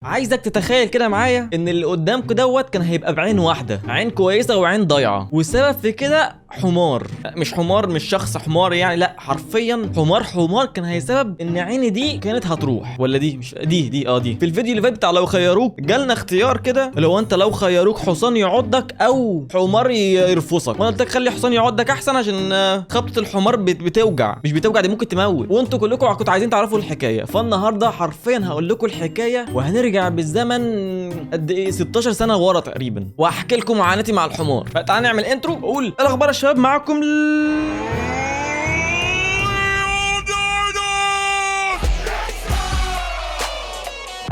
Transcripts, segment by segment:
عايزك تتخيل كده معايا ان اللي قدامك دوت كان هيبقى بعين واحده، عين كويسه وعين ضايعه، والسبب في كده حمار. مش حمار، مش شخص حمار يعني، لا حرفيا حمار كان هيسبب ان عيني دي كانت هتروح. ولا دي مش دي دي في الفيديو اللي فات بتاع لو خيروك جالنا اختيار كده، لو انت لو خيروك حصان يعضك او حمار يرفصك، وانا قلت لك خلي حصان يعضك احسن عشان خبطه الحمار بتوجع، مش بتوجع دي ممكن تموت، وانتوا كلكم كنتوا عايزين تعرفوا الحكايه. فالنهارده حرفيا هقول لكم الحكايه، وهنرجع بالزمن قد ايه 16 سنه ورا تقريبا، واحكي لكم معاناتي مع الحمار. فتعالى نعمل انترو واقول ايه الاخبار يا شباب. معاكم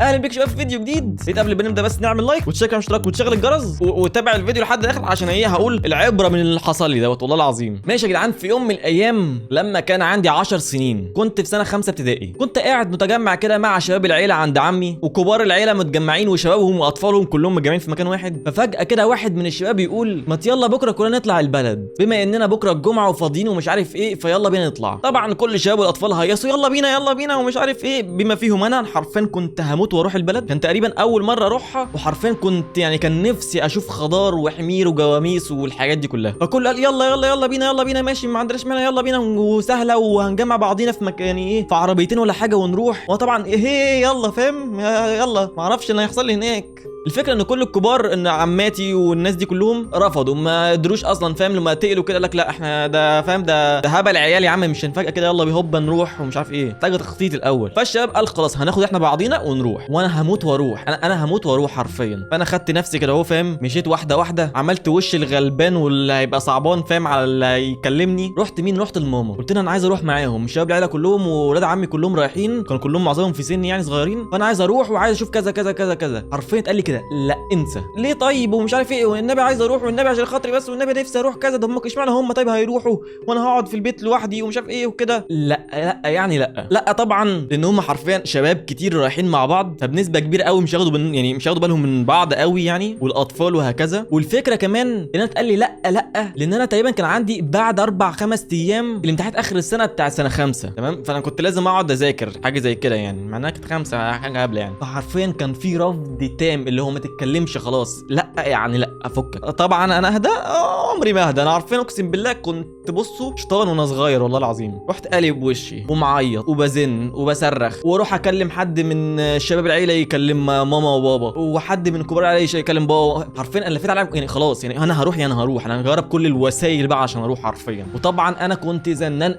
اهلا بيك شباب في فيديو جديد. قبل ما نبدا بس نعمل لايك وتشيك اشتراك وتشغل الجرس وتابع الفيديو لحد الاخر، عشان ايه هقول العبره من اللي حصل لي دوت والله العظيم. ماشي يا جدعان، في يوم من الايام لما كان عندي 10 سنين، كنت في سنه 5 ابتدائي، كنت قاعد متجمع كده مع شباب العيله عند عمي، وكبار العيله متجمعين وشبابهم واطفالهم كلهم متجمعين في مكان واحد. ففجاه كده واحد من الشباب يقول ما يلا بكره كلنا نطلع البلد، بما اننا بكره الجمعه وفاضيين ومش عارف ايه، فيلا بينا نطلع. طبعا كل الشباب والاطفال هيصوا يلا بينا يلا بينا ومش عارف ايه، بما فيهم انا حرفيا كنت هموت واروح البلد. كان تقريبا اول مره اروحها، وحرفيا كنت يعني كان نفسي اشوف خضار وحمير وجواميس والحاجات دي كلها. فكل قال يلا بينا يلا بينا، ماشي ما عندناش مانع يلا بينا وسهله، وهنجمع بعضينا في مكان ايه في عربيتين ولا حاجه ونروح. وطبعا ايه يلا فاهم يلا، ما اعرفش اللي هيحصل لي هناك. الفكره ان كل الكبار، ان عماتي والناس دي كلهم رفضوا، ما قدروش اصلا فاهم. لما تقلوا كده لك لا احنا ده فاهم ده هبل عيال يا عم، مش هنفاجئ كده يلا بيهوبا نروح ومش عارف ايه، محتاجه تخطيط الاول. فالشباب قال خلاص هناخد احنا بعضينا ونروح، وانا هموت واروح، انا هموت واروح حرفيا. فانا خدت نفسي كده اهو فاهم، مشيت واحده واحده، عملت وش الغلبان واللي هيبقى صعبان فاهم على اللي يكلمني. رحت مين؟ رحت لماما، قلت لها انا عايز اروح معاهم، شباب العيله كلهم وولاد عمي كلهم رايحين، كانوا كلهم معظمهم في سني يعني صغيرين، فانا عايز اروح وعايز اشوف كذا كذا كذا كذا. حرفيا اتقال لي كده لا انسى، ليه طيب ومش عارف ايه، والنبي عايز اروح، والنبي عشان خاطري بس، والنبي نفسي اروح كذا، ده هم اشمعنى هم طيب هيروحوا وانا هقعد في البيت لوحدي ومش عارف ايه وكده. لا يعني لا طبعا، لان هم حرفيا شباب كتير رايحين مع بعض، فبنسبه كبيره قوي مش هياخدوا يعني مش هياخدوا بالهم من بعض قوي يعني، والاطفال وهكذا. والفكره كمان ان انا اتقال لي لا لان انا تقريبا كان عندي بعد 4-5 ايام الامتحانات اخر السنه بتاع سنه 5 تمام، فانا كنت لازم اقعد اذاكر حاجه زي كده يعني، معناها كانت 5 حاجه قبل يعني. فحرفيا كان في رفض تام، اللي هو ما تتكلمش خلاص، لا يعني لا افك. طبعا انا اهدى عمري ما اهدى، انا عارفين اقسم بالله كنت بصوا شيطان وانا صغير والله العظيم. رحت قالب وشي ومعيط وبزن وبصرخ، واروح اكلم حد من شباب العيله يكلم ماما وبابا، وحد من كبار العيله يكلم بابا. حرفيا انا لفيت على يعني خلاص يعني انا هروح يعني هروح، انا هجرب كل الوسائل بقى عشان اروح حرفيا. وطبعا انا كنت زنان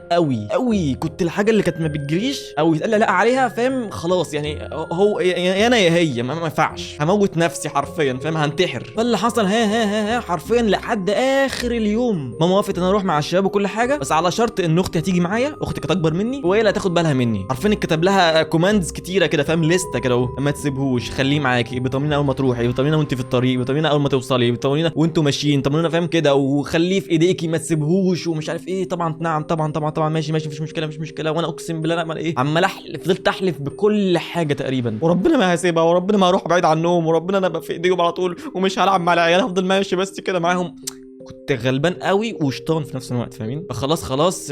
قوي، كنت الحاجه اللي كانت ما بتجريش او يتقال لا عليها فاهم خلاص يعني، هو يا انا يا هي ما ينفعش، هموت نفسي حرفيا فاهم، هنتحر. فاللي حصل ها حرفيا لحد اخر اليوم ماما وافقت ان انا اروح مع الشباب وكل حاجه، بس على شرط ان اختي هتيجي معايا، اختي كانت اكبر مني وهي اللي هتاخد بالها مني. حرفيا اتكتب لها كوماندز كتيره كده فاهم، لسته كده اهو، ما تسيبهوش، خليه معاكي، بطمنينا اول ما تروحي، بطمنينا وانت في الطريق، بطمنينا اول ما توصلي، بطمنينا وانتوا ماشيين، طمنينا فاهم كده، وخليه في ايديكي ما تسيبهوش ومش عارف ايه. طبعا نعم طبعا ماشي مفيش مشكله. وانا اقسم بالله انا ايه عمال احلف، فضلت احلف بكل حاجه تقريبا، وربنا ما هسيبها، وربنا ما هروح بعيد عنهم، وربنا انا ابقى في ايديهم على طول، ومش هلعب مع العيال، هفضل ماشي بس كده معاهم. كنت غلبان قوي وشطان في نفس الوقت فاهمين. فخلاص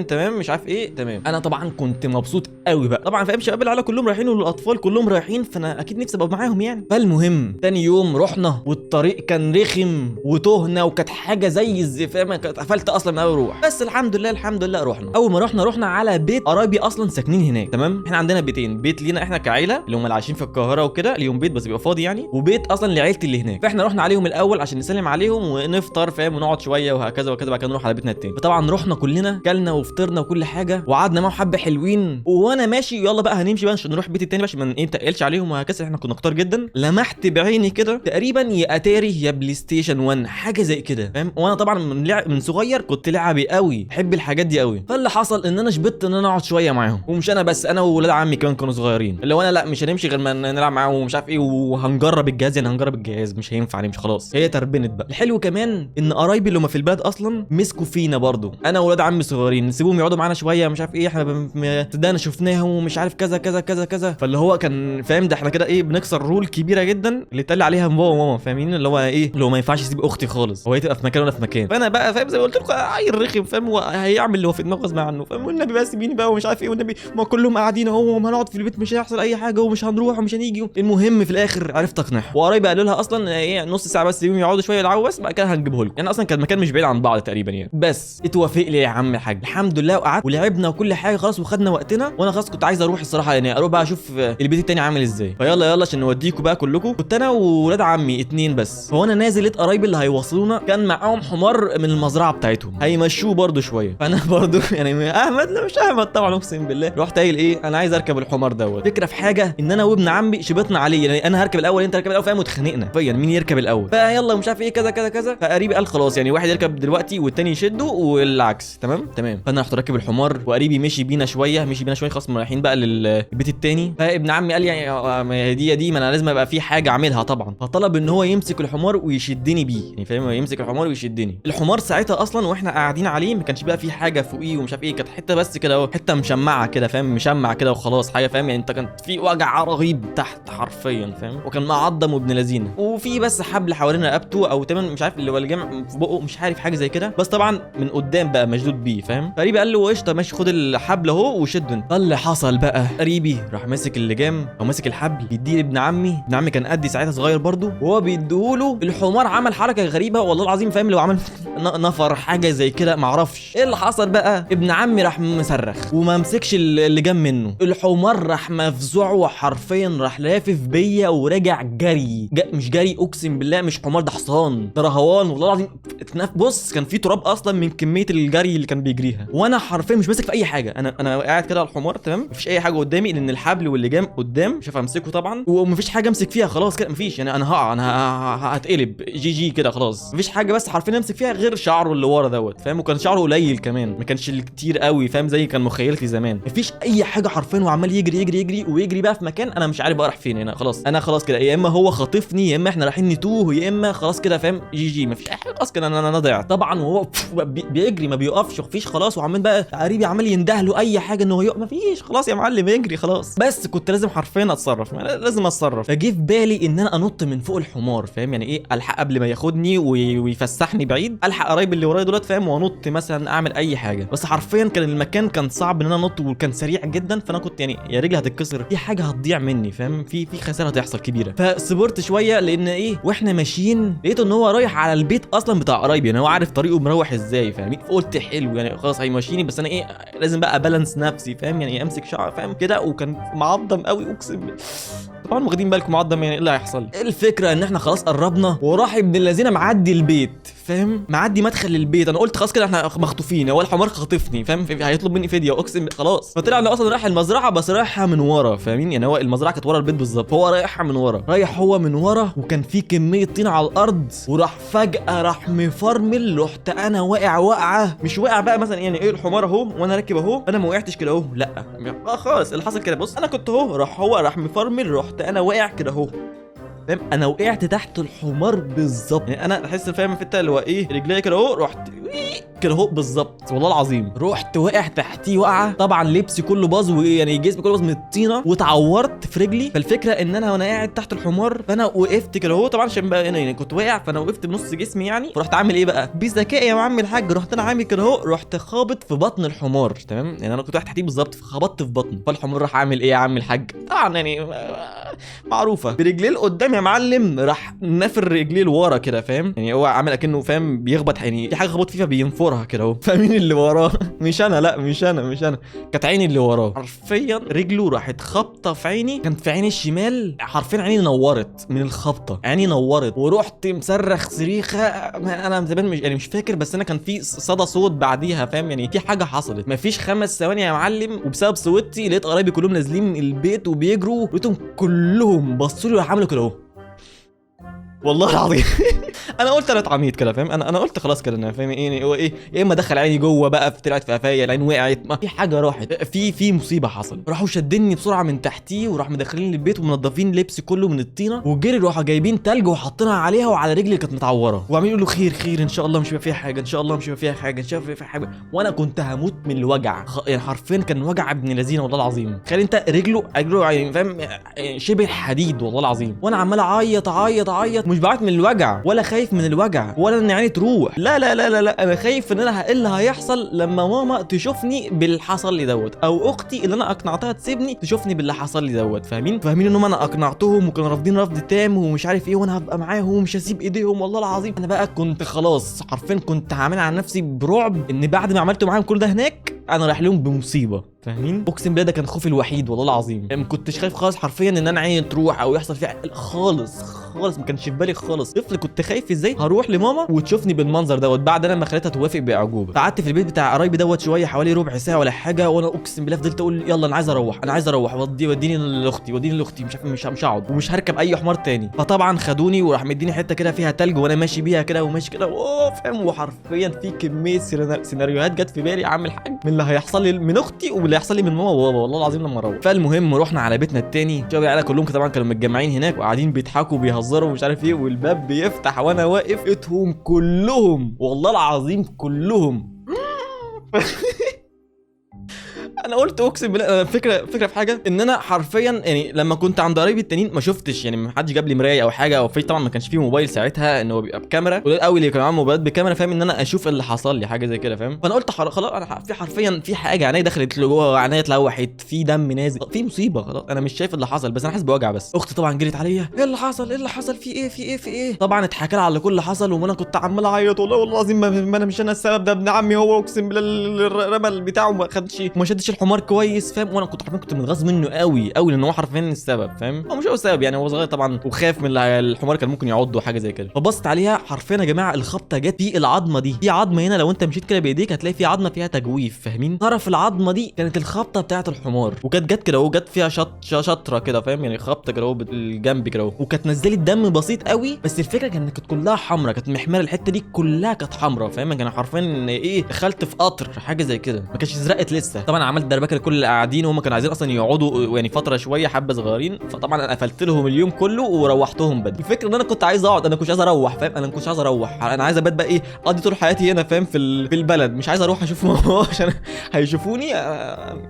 تمام مش عارف ايه تمام. انا طبعا كنت مبسوط قوي بقى، طبعا فاهم شباب العيله كلهم رايحين والاطفال كلهم رايحين، فانا اكيد نفسي ابقى معاهم يعني. فالمهم تاني يوم رحنا، والطريق كان رخم وتهنا، وكانت حاجه زي الزفامه، اتقفلت اصلا من اول روح. بس الحمد لله رحنا. اول ما رحنا على بيت قرايبي اصلا ساكنين هناك تمام. احنا عندنا بيتين، بيت لينا احنا كعيله اللي هم اللي عايشين في القاهره وكده ليهم بيت بس بيبقى فاضي يعني، وبيت اصلا لعيلتي اللي هناك. فاحنا رحنا عليهم الاول عشان نسلم عليهم ونفطر فاهم، ونقعد شويه وهكذا وكذا، بعد كده نروح على بيتنا التاني. فطبعا رحنا كلنا كلنا وفطرنا وكل حاجه، وقعدنا معاهم حبه حلوين، وانا ماشي يلا بقى هنمشي بقى عشان نروح البيت التاني عشان ما نتقلش عليهم وهكذا. احنا كنا كتار جدا. لمحت بعيني كده تقريبا يا اتاري يا بلاي ستيشن 1 حاجه زي كده فاهم، وانا طبعا من صغير كنت لعبي قوي، بحب الحاجات دي قوي. فاللي حصل ان انا شبطت ان انا اقعد شويه معاهم، ومش انا بس، انا وولاد عمي كمان كانوا صغيرين، اللي هو انا لا مش هنمشي غير ما نلعب معاهم ومش عارف ايه، وهنجرب الجهاز يعني هنجرب الجهاز، مش هينفع نمشي خلاص. هي تربنت بقى. الحلو كمان كمان ان قرايبي اللي هم في البلد اصلا مسكوا فينا برضو، انا واولاد عمي صغيرين، نسيبهم يقعدوا معانا شويه مش عارف ايه، احنا صدقنا شفناهم ومش عارف كذا كذا كذا كذا. فاللي هو كان فاهم ده احنا كده ايه بنكسر رول كبيره جدا اللي اتقال عليها بابا وماما، فاهمين اللي هو ايه اللي هو ما ينفعش يسيب اختي خالص، هو هي تبقى في مكان وانا في مكان. فانا بقى فاهم زي ما قلت لكم عيل رخم فاهم، هو هيعمل اللي هو في دماغه غصب عنه فاهم، والنبي بقى سيبيني بقى ومش عارف ايه، والنبي ما كلهم قاعدين اهو وما هنقعد في البيت مش هيحصل اي حاجه ومش هنروح ومش هنيجي. المهم في الاخر عرفت اقنعها، وقرايبي قالوا لها اصلا ايه نص ساعه بس سيبيهم يقعدوا شويه يلعبوا بس بعد كده هنجيبه لكم، يعني اصلا كان المكان مش بعيد عن بعض تقريبا يعني. بس اتوافق لي يا عم الحاج الحمد لله، وقعدت ولعبنا وكل حاجه خلاص وخدنا وقتنا، وانا خلاص كنت عايز اروح الصراحه يعني اروح بقى اشوف البيت التاني عامل ازاي. فيلا يلا عشان نوديكم بقى كلكم. كنت انا وولاد عمي 2 بس، فانا نازل لقيت قرايبي اللي هيوصلونا كان معاهم حمار من المزرعه بتاعتهم هيمشوه برده شويه، فانا برده يعني احمد لا مش احمد طبعا اقسم بالله رحت قايل ايه انا عايز اركب الحمار دوت. فكره في حاجه ان انا وابن عمي شبطنا عليه، يعني انا هركب الاول انت هركب الاول فاهم، واتخانقنا فيا مين يركب الاول، فيلا مش عارف ايه كذا كذا كذا. فقريبي قال خلاص يعني واحد يركب دلوقتي والتاني يشده والعكس تمام. فانا رحت راكب الحمار وقريبي مشي بينا شويه خلاص رايحين بقى للبيت التاني. فابن عمي قال يعني دي ما انا لازم ابقى في حاجه اعملها طبعا، فطلب ان هو يمسك الحمار ويشدني بيه يعني فاهم، يمسك الحمار ويشدني. الحمار ساعتها اصلا واحنا قاعدين عليه ما كانش بقى في حاجه فوقيه ومش عارف ايه، كانت حته بس كده اهو حته مشمعه كده فاهم، مشمع كده وخلاص حاجه فاهم، يعني انت كانت في وجع رهيب تحت حرفيا فاهم، وكان معضم وابن لذينه، وفي بس حبل حوالين رقبته او تمام مش عارف اللي هو الجمع في بقه مش عارف حاجه زي كده، بس طبعا من قدام بقى مشدود بيه فاهم. قريبي قال له قشطه ماشي خد الحبل اهو وشده. اللي حصل بقى قريبي راح ماسك اللجام او ماسك الحبل بيديه لابن عمي، ابن عمي كان قدي ساعتها صغير برده، وهو بيديهوله الحمار عمل حركه غريبه والله العظيم فاهم، لو عمل نفر حاجه زي كده معرفش ايه اللي حصل بقى. ابن عمي راح مصرخ وما مسكش اللجام منه، الحمار راح مفزوع وحرفيا راح لافف بيا ورجع جري مش جري اقسم بالله مش حمار ده حصان ده رهوان والله العظيم. بص كان في تراب اصلا من كميه الجري اللي كان بيجريها، وانا حرفيا مش ماسك في اي حاجه، انا قاعد كده على الحمار تمام مفيش اي حاجه قدامي لان الحبل واللجام قدام مش همسكه طبعا، ومفيش حاجه امسك فيها خلاص كده مفيش يعني انا هقع انا هتقلب جي كده خلاص مفيش حاجه بس حرفيا امسك فيها غير شعره اللي ورا دوت فاهم، وكان شعره قليل كمان ما كانش كتير قوي فاهم زي كان مخيلتي زمان، مفيش اي حاجه حرفيا، وعمال يجري ويجري بقى في مكان انا مش عارف بقى راح فين هنا خلاص، انا خلاص كده يا اما هو خاطفني يا اما احنا رايحين نتوه يا اما خلاص كده فاهم جي مفيش اي حاجه خلاص كده انا ضيعت طبعا، وهو بيجري ما بيوقفش مفيش خلاص، وعمال بقى قريبي عمال يندهله اي حاجه ان هو يقف مفيش خلاص يا معلم يجري خلاص، بس كنت لازم حرفيا اتصرف لازم اتصرف. فجه في بالي ان انا انط من فوق الحمار فاهم، يعني ايه الحق قبل ما ياخدني ويفسحني بعيد، الحق قرايبي اللي ورايا دولت فاهم وانط مثلا اعمل اي حاجه، بس حرفيا كان المكان كان صعب ان انا انط وكان سريع جدا، فانا كنت يعني يا رجلي هتتكسر في حاجه هتضيع مني فاهم، في خساره هتحصل كبيره. فصبرت شويه لان ايه واحنا ماشيين لقيت ان هو رايح على البيت اصلا بتاع قرايبي، يعني هو عارف طريقه مروح ازاي فاهم، فقلت حلو يعني خلاص هيمشيني، بس انا ايه لازم بقى بالانس نفسي فاهم، يعني امسك شعر فاهم كده، وكان معضم قوي اقسم بالله طبعا واخدين بالكم معضم يعني ايه اللي هيحصل. الفكره ان احنا خلاص قربنا وراح ابن الذين معدي البيت فاهم، معدي مدخل البيت، انا قلت خلاص كده احنا مخطوفين، هو الحمار خاطفني فاهم هيطلب مني فديه اقسم خلاص. فطلع انه اصلا رايح المزرعه بس رايحها من ورا فاهمين، يعني هو المزرعه كانت ورا البيت بالظبط، هو رايحها من ورا، رايح هو من ورا وكان في كميه طين على الارض، وراح فجاه راح مفرمل، رحت انا واقع وقعه مش واقع بقى مثلا يعني ايه الحمار اهو وانا راكب اهو انا ما وقعتش كده اهو لا خالص، اللي حصل كده بص انا كنت اهو هو راح مفرمل رحت انا واقع كده اهو فاهم، انا وقعت تحت الحمار بالظبط، يعني انا احس فاهم في اللي هو ايه رجلي كده اهو رحت كده اهو بالظبط والله العظيم، رحت واقع تحتيه وقعه، طبعا لبسي كله باظ ويعني جسمي كله باظ من الطينه واتعورت في رجلي. فالفكره ان انا وانا قاعد تحت الحمار فانا وقفت كده اهو طبعا عشان بقى يعني كنت واقع فانا وقفت بنص جسمي يعني، فرحت عامل ايه بقى بذكاء يا عم الحاج، رحت انا عامل كده اهو رحت خابط في بطن الحمار تمام، يعني انا كنت واقع تحتيه بالظبط خبطت في بطنه، فالحمار راح عامل ايه يا عم الحاج طبعا يعني معروفه برجليه لقدام يا معلم، راح نافر رجليه لورا كده فاهم، يعني هو عامل اكنه فاهم بيخبط يعني في حاجه خبط فيها بينفرها كده اهو، فمين اللي وراه مش انا لا مش انا كانت عيني اللي وراه، حرفيا رجله راحت خبطه في عيني، كانت في عيني الشمال حرفيا عيني نورت من الخبطه، عيني نورت ورحت مصرخ صريخه انا زمان مش فاكر، بس انا كان في صدى صوت بعديها فاهم، يعني في حاجه حصلت مفيش 5 ثواني يا معلم، وبسبب صوتي لقيت قرايبي كلهم نازلين من البيت وبيجروا، لقيتهم كلهم بصوا لي وعملوا كده اهو والله العظيم. انا قلت انا اتعميت كده فاهم، انا قلت خلاص كده انا فاهم ايه هو ايه، يا اما دخل عيني جوه بقى طلعت في قفايا، العين وقعت، ما في حاجه راحت، في مصيبه حصلت. راحوا شدني بسرعه من تحتيه وراح مدخلين البيت ومنضفين لبسي كله من الطينه، وجري راحوا جايبين تلج وحاطينها عليها وعلى رجلي اللي كانت متعوره، وعمالين يقولوا خير خير ان شاء الله مش هيبقى فيها حاجه، ان شاء الله مش هيبقى فيها حاجه، ان شاء الله مش هيبقى فيها حاجه. وانا كنت هموت من الوجع يعني حرفيا كان وجع ابن لذينه والله العظيم. تخيل انت رجله يعني فاهم شبه حديد والله العظيم، وانا عمال اعيط اعيط اعيط، مش بعيط من الوجع ولا خايف من الوجع ولا ان عيني تروح، لا لا لا لا لا، انا خايف ان انا ايه اللي هيحصل لما ماما تشوفني باللي حصل لي دوت، او اختي اللي انا اقنعتها تسيبني تشوفني باللي حصل لي دوت. فاهمين ان انا اقنعتهم وكانوا رافضين رفض تام ومش عارف ايه، وانا هبقى معاهم ومش هسيب ايديهم والله العظيم. انا بقى كنت خلاص حرفيا كنت عامل على نفسي برعب ان بعد ما عملت معاهم كل ده هناك انا رايح لهم بمصيبه. فاهمين؟ اقسم بالله ده كان خوفي الوحيد والله العظيم. ما كنتش خايف خالص حرفيا ان انا عيني تروح او يحصل فيها خالص خالص، ما كانش في بالي خالص. طفل كنت خايف ازاي هروح لماما وتشوفني بالمنظر دوت بعد انا ما خليتها توافق باعجوبه. قعدت في البيت بتاع قرايبي دوت شويه حوالي ربع ساعه ولا حاجه، وانا اقسم بالله فضلت اقول يلا انا عايز اروح انا عايز اروح، وديني لاختي مش هقعد ومش هركب اي حمار تاني. فطبعا خدوني وراح مديني حته كده فيها تلج وانا ماشي بيها كده وماشي كده فاهم، وحرفيا في كميه سيناريوهات جت في بالي عامل حاج من اللي هيحصل لي من اختي واللي هيحصل لي من ماما وبابا والله العظيم لما اروح. فالمهم رحنا على بيتنا التاني، شباب العيله كلهم طبعا كانوا متجمعين هناك وقاعدين بيضحكوا وبيهزروا ومش عارف ايه، والباب بيفتح وانا واقف لقيتهم كلهم والله العظيم كلهم. انا قلت اقسم بالله فكره في حاجه ان انا حرفيا يعني لما كنت عند قرايبي التانيين ما شفتش، يعني ما حدش جاب لي مرايه او حاجه، او في طبعا ما كانش فيه موبايل ساعتها ان هو بيبقى بكاميرا، قليل قوي اللي كانوا معاهم موبايلات بكاميرا فاهم ان انا اشوف اللي حصل لي حاجه زي كده فاهم. فانا قلت خلاص انا في حرفيا في حاجه عينيا دخلت لجوه وعينيا اتلوحت، في دم نازل، في مصيبه خلاص انا مش شايف اللي حصل بس انا حاسس بوجع بس. اختي طبعا جريت عليا ايه اللي حصل ايه اللي حصل في ايه في ايه في ايه، طبعا اتحكى لها على كل اللي حصل، وانا كنت عمال اعيط والله العظيم ما انا مش انا السبب، ده ابن عمي هو اقسم بالله الرمل بتاعه ما شدش الحمار كويس فاهم. وانا كنت حرفيا كنت متغاظ منه قوي لان هو حرفيا السبب فاهم، هو مش هو السبب يعني، هو صغير طبعا وخاف من الحمار كان ممكن يعضه حاجه زي كده. فبصت عليها حرفيا يا جماعه الخبطه جت في العظمه دي، في عظمه هنا لو انت مشيت كده بايديك هتلاقي في عظمه فيها تجويف فاهمين، طرف العظمه دي كانت الخبطه بتاعه الحمار، وكانت جت كده وجت فيها شطره كده فاهم، يعني خبطه كده بالجنب كده وكانت نزلت دم بسيط قوي، بس الفكره كانت كلها حمراء، كانت محمره الحته دي كلها كانت حمراء فاهم، كان حرفيا ايه دخلت في قطر حاجه زي كده، ما كانتش ازرقت لسه. طبعا عملت دربكه لكل اللي قاعدين وهم كانوا عايزين اصلا يقعدوا يعني فتره شويه حبه صغيرين، فطبعا انا قفلت لهم اليوم كله وروحتهم بدري. الفكره ان انا كنت عايز اقعد، انا كنتش عايز اروح فاهم، انا ما كنتش عايز اروح، انا عايز ابات بقى ايه اقضي طول حياتي هنا فاهم في البلد، مش عايز اروح اشوف ماما عشان هيشوفوني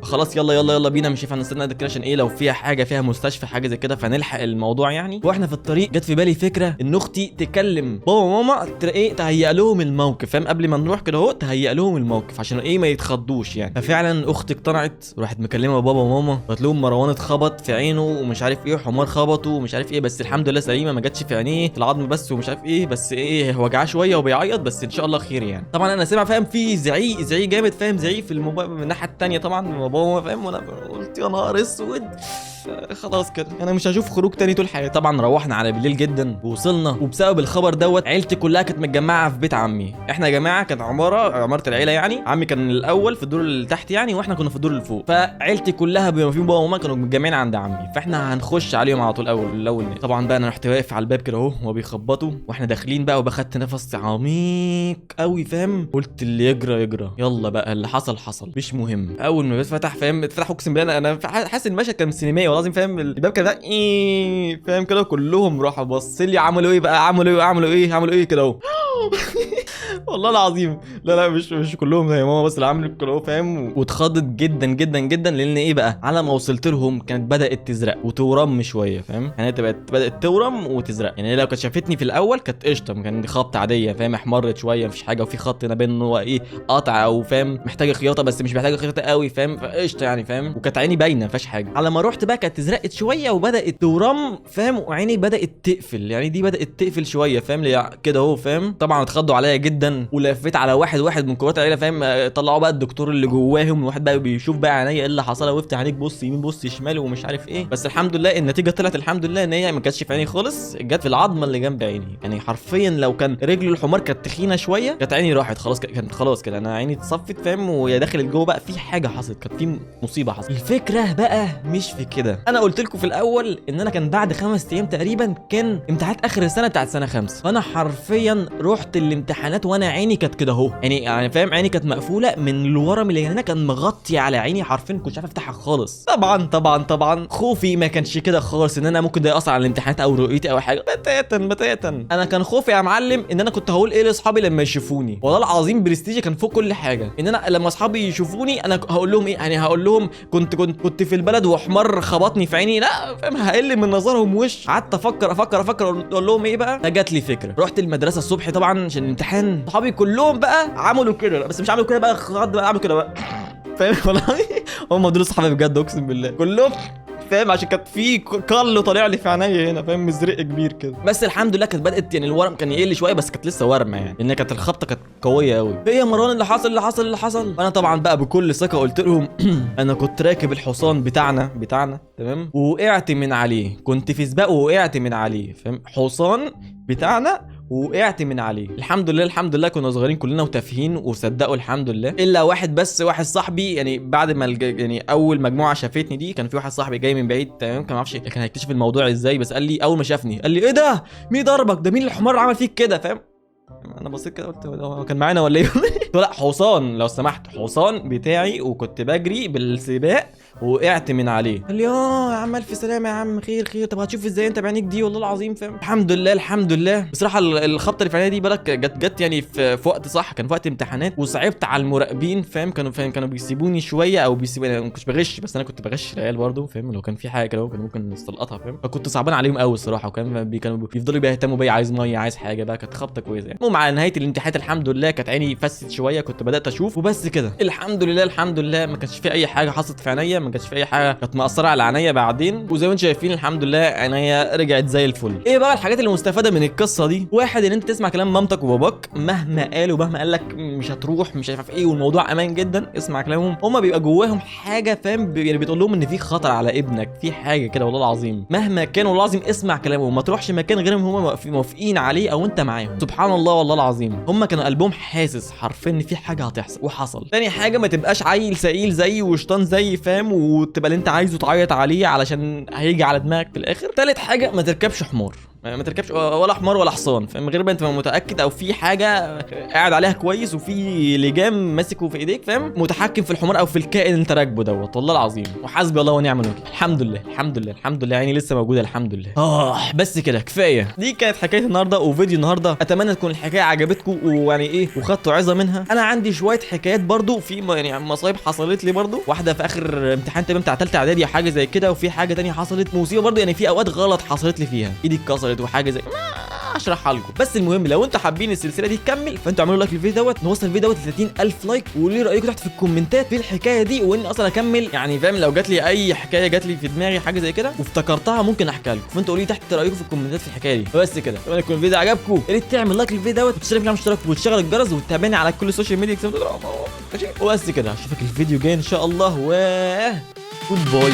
خلاص يلا بينا مش هينفع نستنى كده عشان ايه لو فيها حاجه فيها مستشفى حاجه زي كده فنلحق الموضوع يعني. واحنا في الطريق جت في بالي فكره ان اختي تكلم بابا وماما ايه تهيئ لهم الموقف فاهم، قبل ما نروح كده اهو تهيئ لهم الموقف عشان ايه ما يتخضوش يعني. ففعلا اختي اقتنعت وراحت مكلمه بابا وماما، قالت لهم مروان اتخبط في عينه ومش عارف ايه، حمار خبطه ومش عارف ايه، بس الحمد لله سليمه ما جاتش في عينيه العظم بس ومش عارف ايه، بس ايه وجعاه شويه وبيعيط بس ان شاء الله خير يعني. طبعا انا سامع فاهم في زعيق جامد فاهم، زعيق في الموبايل من الناحيه الثانيه طبعا بابا فاهم، وانا قلت يا نهار اسود خلاص كده انا مش هشوف خروج تاني طول حياتي. طبعا روحنا على بالليل جدا ووصلنا، وبسبب الخبر دوت عيلتي كلها كانت متجمعه في بيت عمي. احنا يا جماعه كانت عماره العيله يعني، عمي كان الاول في الدور اللي تحت يعني واحنا كنا في الدور اللي فوق، فعيلتي كلها بما فيهم بابا وماما كانوا متجمعين عند عمي، فاحنا هنخش عليهم على طول الاول. طبعا بقى انا رحت واقف على الباب كده اهو وهو بيخبطوا واحنا داخلين بقى، وباخدت نفس عميق قوي فاهم، قلت اللي يجرى يلا بقى اللي حصل مش مهم. اول ما اتفتح فاهم اتفتح اقسم بالله انا حاسس المشهد كان سينمائي والله العظيم فاهم، الباب كان ايه فاهم كده كلهم راحوا بصوا لي عملوا ايه بقى عملوا ايه كده اهو. والله العظيم لا مش كلهم زي ماما بس اللي عملوا كده اهو فاهم، واتخضت جدا جدا جدا لان ايه بقى على ما وصلت لهم كانت بدات تزرق وتورم شويه فاهم، يعني بدات تورم وتزرق، يعني لو كانت شافتني في الاول كانت قشطه كان دي خبطه عاديه فاهم، احمرت شويه مفيش حاجه وفي خط ما بين ان هو ايه قطع او فاهم محتاجه خياطه بس مش محتاجه خياطه قوي فاهم، فقشطه يعني فاهم، وكانت عيني باينه مفيش حاجه. على ما رحت بقى كانت ازرقت شويه وبدات تورم فاهم، وعيني بدات تقفل، يعني دي بدات تقفل شويه فاهم كده اهو فاهم. طبعا اتخضوا عليا جدا جدا، ولفيت على واحد من كبارات العيله فاهم، طلعوا بقى الدكتور اللي جواهم، الواحد بقى بيشوف بقى عينيا ايه اللي حصل، وقفت عينيك بص يمين بص شمال ومش عارف ايه. بس الحمد لله النتيجه طلعت الحمد لله ان هي ما كانتش في عيني خالص، جت في العظمه اللي جنب عيني. يعني حرفيا لو كان رجل الحمار كانت تخينه شويه كانت عيني راحت خلاص، كانت خلاص كده انا عيني اتصفت فاهم، ويا داخل لجوه بقى في حاجه حصلت، كانت في مصيبه حصلت. الفكره بقى مش في كده، انا قلت لكم في الاول ان انا كان بعد 5 ايام تقريبا كان امتحانات اخر السنه بتاعت سنه 5، فانا حرفيا رحت الامتحانات وانا عيني كانت كده اهو، يعني فاهم عيني كانت مقفوله من الورم اللي هنا كان مغطي على عيني حرفيا، كنتش عارف افتحها خالص. طبعا خوفي ما كانش كده خالص ان انا ممكن ده ياثر على الامتحانات او رؤيتي او حاجه، بتاتا انا كان خوفي يا معلم ان انا كنت هقول ايه لاصحابي لما يشوفوني، والله العظيم برستيجي كان فوق كل حاجه، ان انا لما اصحابي يشوفوني انا هقول لهم ايه، يعني هقول لهم كنت في البلد وحمار خبطني في عيني، لا فاهم هقل من نظرهم وش. قعدت افكر اقول لهم ايه بقى، جات لي فكره. رحت المدرسه الصبح طبعا عشان الامتحان، صحابي كلهم بقى عملوا كده، بس مش عملوا كده بقى خد بقى، عملوا كده بقى فاهم والله هم دول صحابي بجد اقسم بالله كلهم فاهم، عشان كانت في كل طالع لي في عينيا هنا فاهم، مزرق كبير كده. بس الحمد لله كانت بدات يعني الورم كان يقل شويه، بس كانت لسه ورمه يعني، لان كانت الخبطه كانت قويه قوي. ايه يا مروان اللي حصل؟ انا طبعا بقى بكل ثقه قلت لهم انا كنت راكب الحصان بتاعنا تمام، ووقعت من عليه، كنت في سباق ووقعت من عليه فاهم، حصان بتاعنا وقعت من عليه. الحمد لله كنا صغيرين كلنا وتافهين وصدقوا الحمد لله، الا واحد صاحبي يعني بعد ما يعني اول مجموعه شافتني دي، كان في واحد صاحبي جاي من بعيد تمام، كان ما اعرفش كان هيكتشف الموضوع ازاي، بس قال لي اول ما شافني قال لي ايه ده، مين ضربك ده، مين الحمار اللي عمل فيك كده فاهم. انا بصيت كده قلت هو كان معانا ولا ايه قلت لا حصان لو سمحت، حصان بتاعي وكنت بجري بالسباق وقعت من عليه. قال لي يا عم الف سلامه يا عم، خير طب هتشوف ازاي انت بعينيك دي والله العظيم فاهم. الحمد لله بصراحه الخبطه اللي في عيني دي بالك جت يعني في وقت صح، كان في وقت امتحانات، وصعبت على المراقبين فاهم، كانوا بيسيبوني شويه او بيسيبوني، انا ما كنتش بغش بس انا كنت بغش العيال برضه فاهم، لو كان في حاجه كده ممكن نستلقطها فاهم، فكنت صعبان عليهم قوي الصراحه، وكان كانوا بيفضلوا بيهتموا بيا، عايز ميه عايز حاجه بقى، كانت خبطه كويسه يعني. المهم على نهايه الامتحانات الحمد لله كانت عيني فست شويه، كنت بدات اشوف وبس كده. الحمد لله ما كانش في اي حاجه حصلت في عينيا، ما كانش في اي حاجه كانت مأثره على عينيا بعدين، وزي ما انتم شايفين الحمد لله عينيا رجعت زي الفل. ايه بقى الحاجات المستفاده من القصه دي؟ واحد ان انت تسمع كلام مامتك وباباك مهما قالوا مهما قال لك مش هتروح مش عارف ايه والموضوع امان جدا، اسمع كلامهم، هم بيبقى جواهم حاجه فاهم، يعني بتقول لهم ان في خطر على ابنك، في حاجه كده والله العظيم، مهما كان والله العظيم اسمع كلامهم، ما تروحش مكان غير هم موافقين عليه او انت معاهم. سبحان الله والله العظيم هم كانوا قلبهم حاسس حرفيا ان في حاجه هتحصل وحصل. تاني حاجه ما تبقاش عيل سئيل زي وشطان زي فاهم، وتبقى اللي انت عايزه تعيط عليه علشان هيجي على دماغك في الاخر. تالت حاجه ما تركبش حمار، ما تركبش ولا حمار ولا حصان فاهم، غير ما انت متاكد او في حاجه قاعد عليها كويس وفي لجام ماسكه في ايديك فاهم، متحكم في الحمار او في الكائن اللي انت راكبه دوت، والله العظيم وحسبي الله ونعم الوكيل. الحمد لله يعني لسه موجوده الحمد لله. بس كده كفايه، دي كانت حكايه النهارده وفيديو النهارده، اتمنى تكون الحكايه عجبتكم ويعني ايه وخدتوا عظه منها. انا عندي شويه حكايات برضو في يعني مصايب حصلت لي برضو، واحده في اخر امتحان تقريبا بتاع ثالثه اعدادي حاجه زي كده، وفي حاجه ثانيه حصلت مصيبه برضو، يعني في اوقات غلط حصلت لي فيها، ايدي اتكسرت وحاجه زي اشرحها لكم. بس المهم لو انتوا حابين السلسله دي تكمل فانتوا اعملوا لايك للفيديو دوت، نوصل الفيديو دوت ل 30000 لايك، وقولوا لي رايكم تحت في الكومنتات في الحكايه دي، واني اصلا اكمل يعني فاهم، لو جات لي اي حكايه جات لي في دماغي حاجه زي كده وافتكرتها ممكن احكيها لكم، فانتوا قولوا لي تحت رايكم في الكومنتات في الحكايه دي. بس كده اتمنى يكون الفيديو عجبكم، يا ريت تعمل لايك للفيديو دوت وتشترك في القناه اشتراك وتشغل الجرس وتتابعني على كل السوشيال ميديا ماشي. وبس كده اشوفك الفيديو جاي ان شاء الله، و جود باي.